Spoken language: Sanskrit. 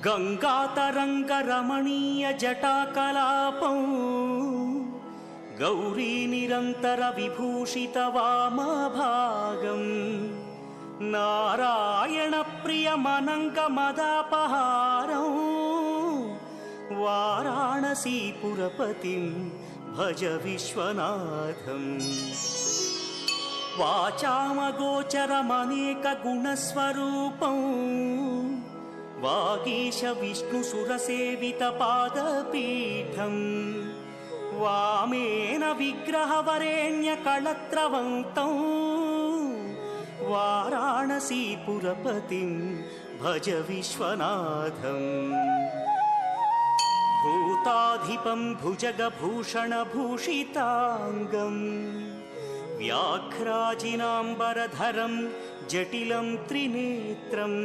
गङ्गातरङ्गरमणीयजटाकलापं गौरीनिरन्तरविभूषितवामभागम् नारायणप्रियमनङ्गमदापहारं वाराणसीपुरपतिं भज विश्वनाथम्। वाचामगोचरमनेकगुणस्वरूपं वागीश विष्णुसुरसेवितपादपीठम् वामेन विग्रहवरेण्यकळत्रवन्तं वाराणसीपुरपतिं भज विश्वनाथम्। भूताधिपं भुजगभूषणभूषिताङ्गम् व्याघ्राजिनाम्बरधरं जटिलं त्रिनेत्रम्